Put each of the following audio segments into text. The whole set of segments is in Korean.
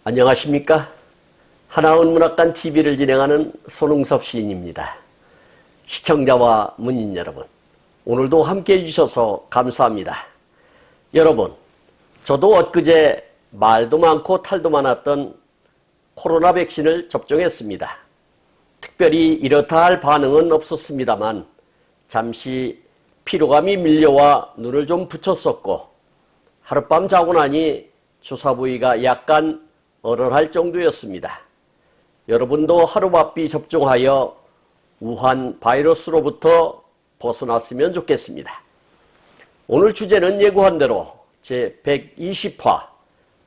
안녕하십니까? 하나원 문학관 TV를 진행하는 손흥섭 시인입니다. 시청자와 문인 여러분, 오늘도 함께해 주셔서 감사합니다. 여러분, 저도 엊그제 말도 많고 탈도 많았던 코로나 백신을 접종했습니다. 특별히 이렇다 할 반응은 없었습니다만 잠시 피로감이 밀려와 눈을 좀 붙였었고 하룻밤 자고 나니 주사 부위가 약간 얼얼할 정도였습니다. 여러분도 하루바삐 접종하여 우한 바이러스로부터 벗어났으면 좋겠습니다. 오늘 주제는 예고한 대로 제120화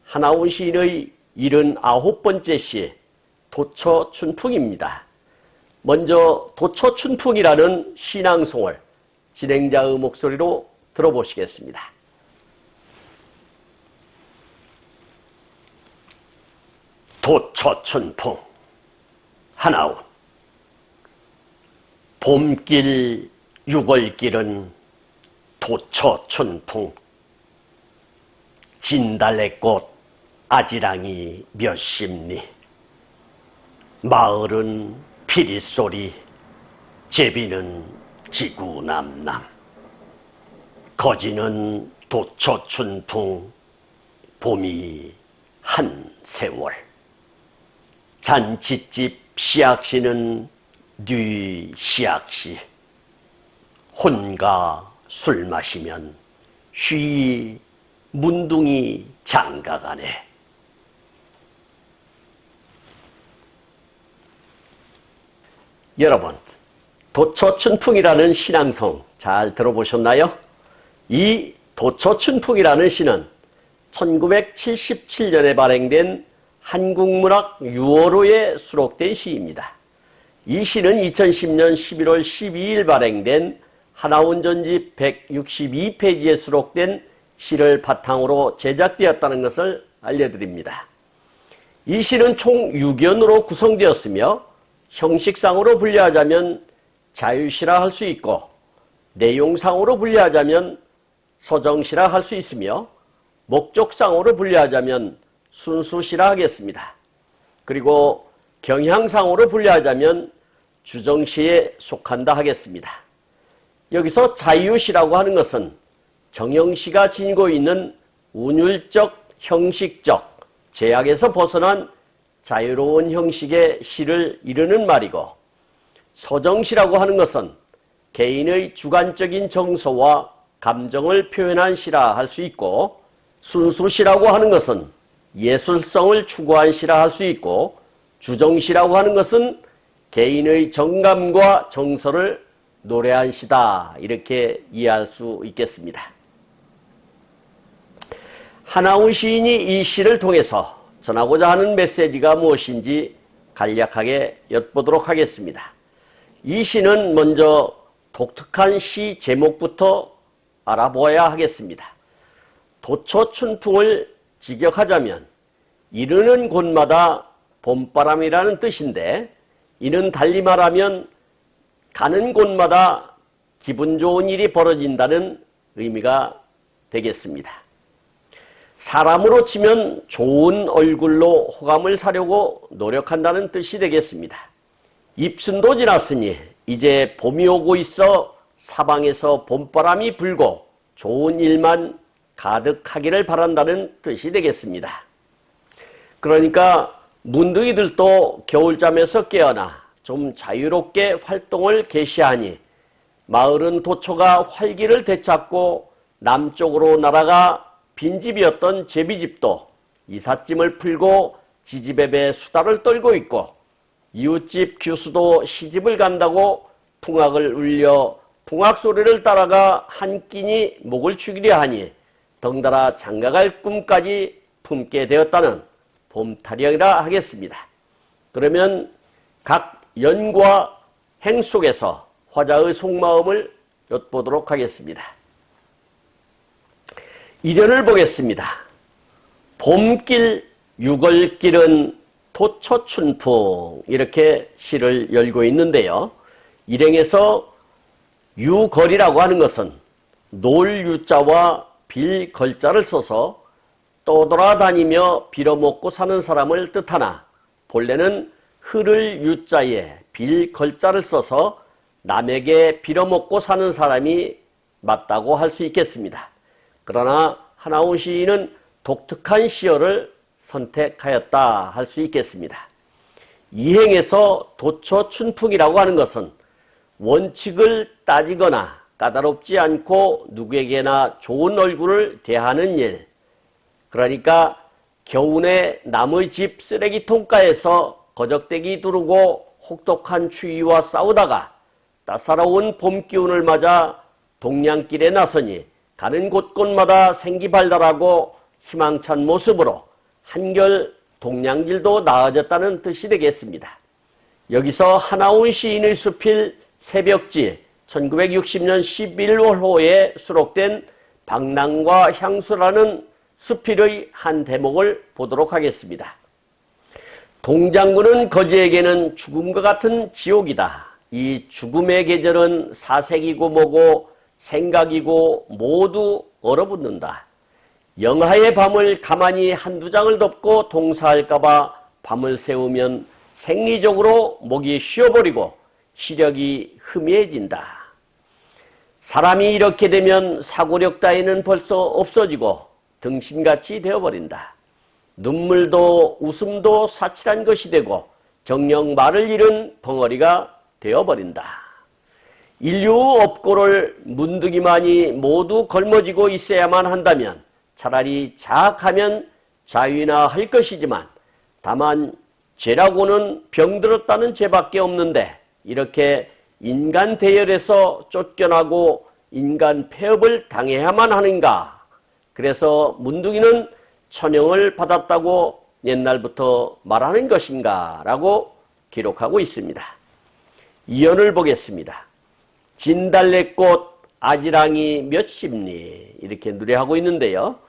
하나원 시인의 79번째 시 도처춘풍입니다. 먼저 도처춘풍이라는 신앙송을 진행자의 목소리로 들어보시겠습니다. 도처춘풍 하나원. 봄길 유월길은 도처춘풍. 진달래꽃 아지랑이 몇십리. 마을은 피리소리, 제비는 지구남남. 거지는 도처춘풍, 봄이 한 세월. 잔치집 시약시는 뉘 시약시. 혼가 술 마시면 쉬 문둥이 장가가네. 여러분, 도처춘풍이라는 신앙송 잘 들어보셨나요? 이 도처춘풍이라는 시는 1977년에 발행된 한국문학 유어로에 수록된 시입니다. 이 시는 2010년 11월 12일 발행된 하나원 전집 162페이지에 수록된 시를 바탕으로 제작되었다는 것을 알려드립니다. 이 시는 총 6연으로 구성되었으며 형식상으로 분류하자면 자유시라 할 수 있고 내용상으로 분류하자면 서정시라 할 수 있으며 목적상으로 분류하자면 순수시라 하겠습니다. 그리고 경향상으로 분류하자면 주정시에 속한다 하겠습니다. 여기서 자유시라고 하는 것은 정형시가 지니고 있는 운율적, 형식적 제약에서 벗어난 자유로운 형식의 시를 이르는 말이고, 서정시라고 하는 것은 개인의 주관적인 정서와 감정을 표현한 시라 할 수 있고, 순수시라고 하는 것은 예술성을 추구한 시라 할 수 있고, 주정시라고 하는 것은 개인의 정감과 정서를 노래한 시다, 이렇게 이해할 수 있겠습니다. 하나원 시인이 이 시를 통해서 전하고자 하는 메시지가 무엇인지 간략하게 엿보도록 하겠습니다. 이 시는 먼저 독특한 시 제목부터 알아보아야 하겠습니다. 도처춘풍을 직역하자면 이르는 곳마다 봄바람이라는 뜻인데, 이는 달리 말하면 가는 곳마다 기분 좋은 일이 벌어진다는 의미가 되겠습니다. 사람으로 치면 좋은 얼굴로 호감을 사려고 노력한다는 뜻이 되겠습니다. 입순도 지났으니 이제 봄이 오고 있어 사방에서 봄바람이 불고 좋은 일만 가득하기를 바란다는 뜻이 되겠습니다. 그러니까 문둥이들도 겨울잠에서 깨어나 좀 자유롭게 활동을 개시하니 마을은 도처가 활기를 되찾고 남쪽으로 날아가 빈집이었던 제비집도 이삿짐을 풀고 지지배배 수다를 떨고 있고, 이웃집 규수도 시집을 간다고 풍악을 울려 풍악소리를 따라가 한 끼니 목을 축이려 하니 덩달아 장가갈 꿈까지 품게 되었다는 봄타령이라 하겠습니다. 그러면 각 연과 행 속에서 화자의 속마음을 엿보도록 하겠습니다. 일연을 보겠습니다. 봄길 유월길은 도처춘풍, 이렇게 시를 열고 있는데요. 일행에서 유걸이라고 하는 것은 놀 유자와 빌 걸자를 써서 떠돌아다니며 빌어먹고 사는 사람을 뜻하나 본래는 흐를 유자에 빌 걸자를 써서 남에게 빌어먹고 사는 사람이 맞다고 할 수 있겠습니다. 그러나 하나훈 시인은 독특한 시어를 선택하였다 할 수 있겠습니다. 이행에서 도처춘풍이라고 하는 것은 원칙을 따지거나 까다롭지 않고 누구에게나 좋은 얼굴을 대하는 일, 그러니까 겨우내 남의 집 쓰레기통가에서 거적대기 두르고 혹독한 추위와 싸우다가 따사로운 봄 기운을 맞아 동량길에 나서니 가는 곳곳마다 생기발랄하고 희망찬 모습으로 한결 동량질도 나아졌다는 뜻이 되겠습니다. 여기서 하나훈 시인의 수필 새벽지 1960년 11월호에 수록된 방랑과 향수라는 수필의 한 대목을 보도록 하겠습니다. 동장군은 거지에게는 죽음과 같은 지옥이다. 이 죽음의 계절은 사색이고 뭐고 생각이고 모두 얼어붙는다. 영하의 밤을 가만히 한두 장을 덮고 동사할까봐 밤을 새우면 생리적으로 목이 쉬어버리고 시력이 흐미해진다. 사람이 이렇게 되면 사고력 따위는 벌써 없어지고 등신같이 되어버린다. 눈물도 웃음도 사칠한 것이 되고 정녕 말을 잃은 벙어리가 되어버린다. 인류 업고를 문득이만이 모두 걸머지고 있어야만 한다면 차라리 자학하면 자위나 할 것이지만 다만 죄라고는 병들었다는 죄밖에 없는데 이렇게 인간 대열에서 쫓겨나고 인간 폐업을 당해야만 하는가. 그래서 문둥이는 천형을 받았다고 옛날부터 말하는 것인가 라고 기록하고 있습니다. 이연을 보겠습니다. 진달래꽃 아지랑이 몇십리 이렇게 노래하고 있는데요.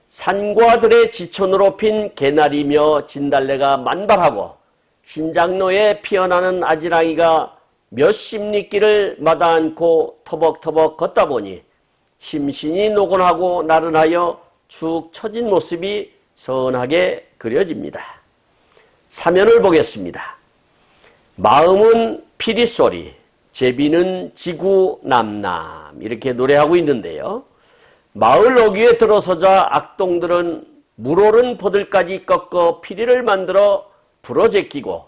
산과 들의 지천으로 핀 개나리며 진달래가 만발하고 신장로에 피어나는 아지랑이가 몇십리 길을 마다 않고 터벅터벅 걷다 보니 심신이 노곤하고 나른하여 축 처진 모습이 선하게 그려집니다. 사면을 보겠습니다. 마음은 피리소리, 제비는 지구 남남 이렇게 노래하고 있는데요. 마을 어귀에 들어서자 악동들은 물오른 버들까지 꺾어 피리를 만들어 불어제끼고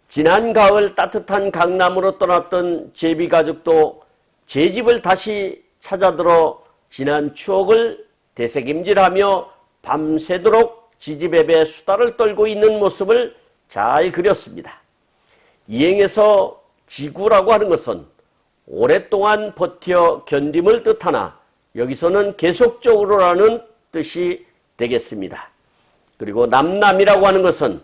지난 가을 따뜻한 강남으로 떠났던 제비 가족도 제 집을 다시 찾아들어 지난 추억을 되새김질하며 밤새도록 지지배배 수다를 떨고 있는 모습을 잘 그렸습니다. 이행에서 지구라고 하는 것은 오랫동안 버텨 견딤을 뜻하나 여기서는 계속적으로라는 뜻이 되겠습니다. 그리고 남남이라고 하는 것은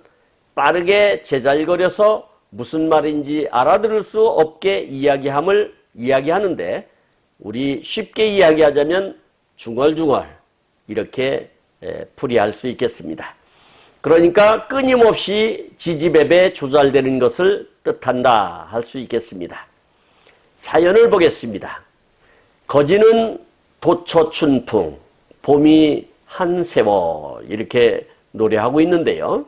빠르게 제잘거려서 무슨 말인지 알아들을 수 없게 이야기함을 이야기하는데 우리 쉽게 이야기하자면 중얼중얼 이렇게 풀이할 수 있겠습니다. 그러니까 끊임없이 지지배배 조잘되는 것을 뜻한다 할 수 있겠습니다. 사연을 보겠습니다. 거지는 도처춘풍 봄이 한 세월 이렇게 노래하고 있는데요.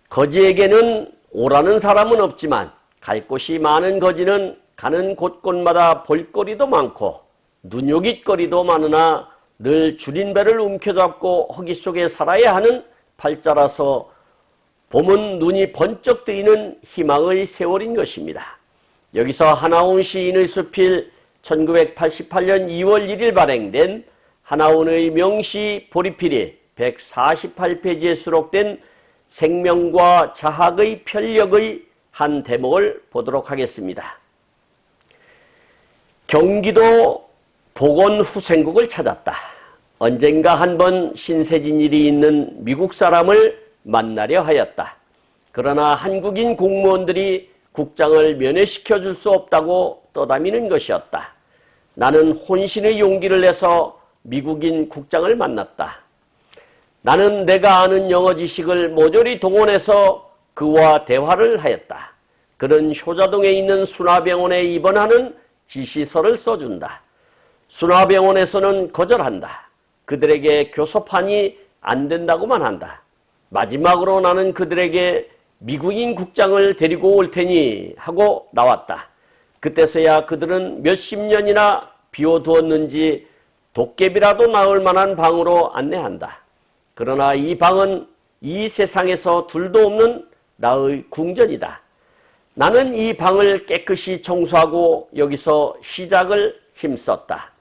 거지에게는 오라는 사람은 없지만 갈 곳이 많은 거지는 가는 곳곳마다 볼거리도 많고 눈요깃거리도 많으나 늘 줄인 배를 움켜잡고 허기 속에 살아야 하는 팔자라서 봄은 눈이 번쩍 뜨이는 희망의 세월인 것입니다. 여기서 하나훈 시인의 수필 1988년 2월 1일 발행된 하나훈의 명시 보리필이 148페이지에 수록된 생명과 자학의 편력의 한 대목을 보도록 하겠습니다. 경기도 보건후생국을 찾았다. 언젠가 한번 신세진일이 있는 미국 사람을 만나려 하였다. 그러나 한국인 공무원들이 국장을 면회시켜 줄 수 없다고 떠다니는 것이었다. 나는 혼신의 용기를 내서 미국인 국장을 만났다. 나는 내가 아는 영어 지식을 모조리 동원해서 그와 대화를 하였다. 그는 효자동에 있는 순화병원에 입원하는 지시서를 써준다. 순화병원에서는 거절한다. 그들에게 교섭하니 안 된다고만 한다. 마지막으로 나는 그들에게 미국인 국장을 데리고 올 테니 하고 나왔다. 그때서야 그들은 몇십 년이나 비워두었는지 도깨비라도 나올 만한 방으로 안내한다. 그러나 이 방은 이 세상에서 둘도 없는 나의 궁전이다. 나는 이 방을 깨끗이 청소하고 여기서 시작을 힘썼다.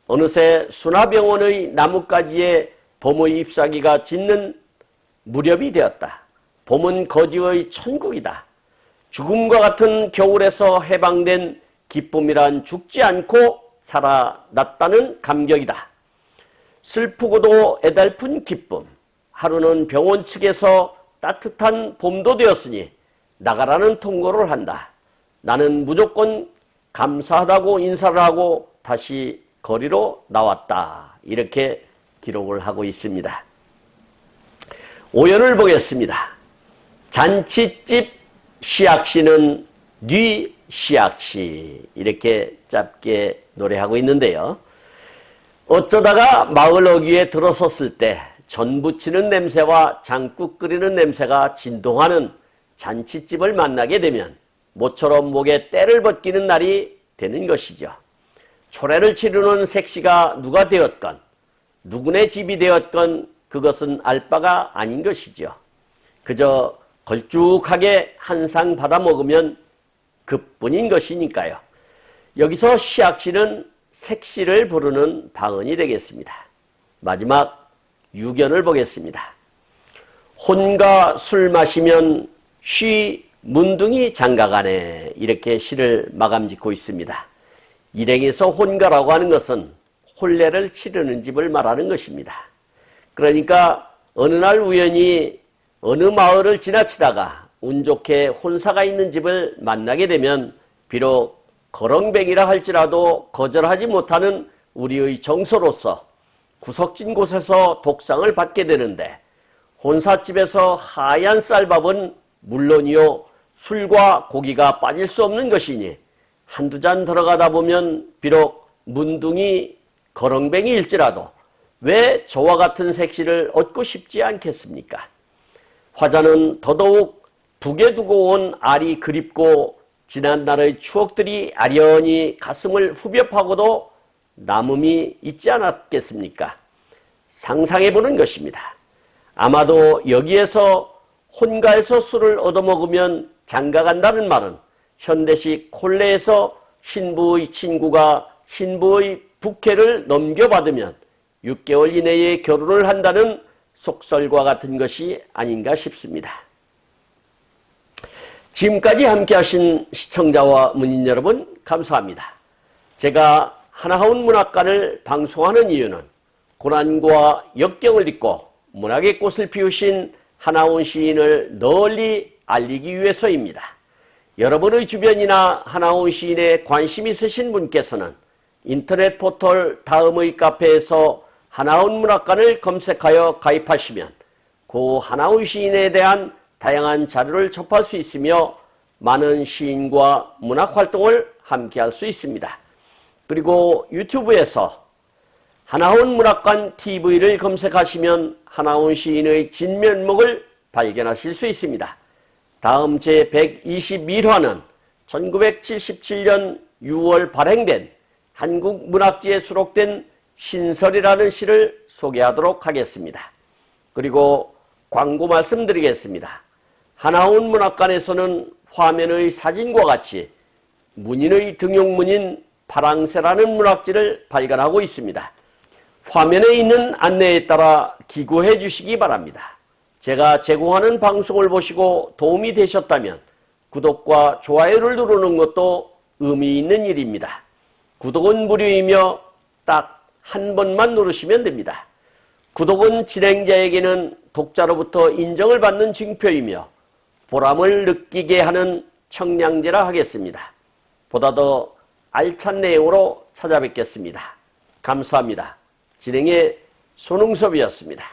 어느새 순화병원의 나뭇가지에 봄의 잎사귀가 짙는 무렵이 되었다. 봄은 거지의 천국이다. 죽음과 같은 겨울에서 해방된 기쁨이란 죽지 않고 살아났다는 감격이다. 슬프고도 애달픈 기쁨. 하루는 병원 측에서 따뜻한 봄도 되었으니 나가라는 통보를 한다. 나는 무조건 감사하다고 인사를 하고 다시 거리로 나왔다. 이렇게 기록을 하고 있습니다. 오연을 보겠습니다. 잔치집 시약시는 뉘 시약시, 이렇게 짧게 노래하고 있는데요. 어쩌다가 마을 어귀에 들어섰을 때 전 부치는 냄새와 장국 끓이는 냄새가 진동하는 잔치집을 만나게 되면 모처럼 목에 때를 벗기는 날이 되는 것이죠. 초래를 치르는 색시가 누가 되었건 누구네 집이 되었건 그것은 알 바가 아닌 것이죠. 그저 걸쭉하게 한 상 받아 먹으면 그뿐인 것이니까요. 여기서 시약시는 색시를 부르는 방언이 되겠습니다. 마지막 유견을 보겠습니다. 혼과 술 마시면 쉬 문둥이 장가가네, 이렇게 시를 마감 짓고 있습니다. 일행에서 혼가라고 하는 것은 혼례를 치르는 집을 말하는 것입니다. 그러니까 어느 날 우연히 어느 마을을 지나치다가 운 좋게 혼사가 있는 집을 만나게 되면 비록 거렁뱅이라 할지라도 거절하지 못하는 우리의 정서로서 구석진 곳에서 독상을 받게 되는데, 혼사집에서 하얀 쌀밥은 물론이요 술과 고기가 빠질 수 없는 것이니 한두 잔 들어가다 보면 비록 문둥이 거렁뱅이일지라도 왜 저와 같은 색시를 얻고 싶지 않겠습니까? 화자는 더더욱 북에 두고 온 알이 그립고 지난날의 추억들이 아련히 가슴을 후벼 파고도 남음이 있지 않았겠습니까? 상상해보는 것입니다. 아마도 여기에서 혼가에서 술을 얻어먹으면 장가간다는 말은 현대식 혼례에서 신부의 친구가 신부의 부케를 넘겨받으면 6개월 이내에 결혼을 한다는 속설과 같은 것이 아닌가 싶습니다. 지금까지 함께 하신 시청자와 문인 여러분, 감사합니다. 제가 하나하운 문학관을 방송하는 이유는 고난과 역경을 딛고 문학의 꽃을 피우신 하나온 시인을 널리 알리기 위해서입니다. 여러분의 주변이나 하나온 시인에 관심 있으신 분께서는 인터넷 포털 다음의 카페에서 하나온 문학관을 검색하여 가입하시면 고 하나온 시인에 대한 다양한 자료를 접할 수 있으며 많은 시인과 문학활동을 함께할 수 있습니다. 그리고 유튜브에서 하나온 문학관 TV를 검색하시면 하나온 시인의 진면목을 발견하실 수 있습니다. 다음 제121화는 1977년 6월 발행된 한국문학지에 수록된 신설이라는 시를 소개하도록 하겠습니다. 그리고 광고 말씀드리겠습니다. 하나온 문학관에서는 화면의 사진과 같이 문인의 등용문인 파랑새라는 문학지를 발간하고 있습니다. 화면에 있는 안내에 따라 기고해 주시기 바랍니다. 제가 제공하는 방송을 보시고 도움이 되셨다면 구독과 좋아요를 누르는 것도 의미 있는 일입니다. 구독은 무료이며 딱 한 번만 누르시면 됩니다. 구독은 진행자에게는 독자로부터 인정을 받는 징표이며 보람을 느끼게 하는 청량제라 하겠습니다. 보다 더 알찬 내용으로 찾아뵙겠습니다. 감사합니다. 진행의 손흥섭이었습니다.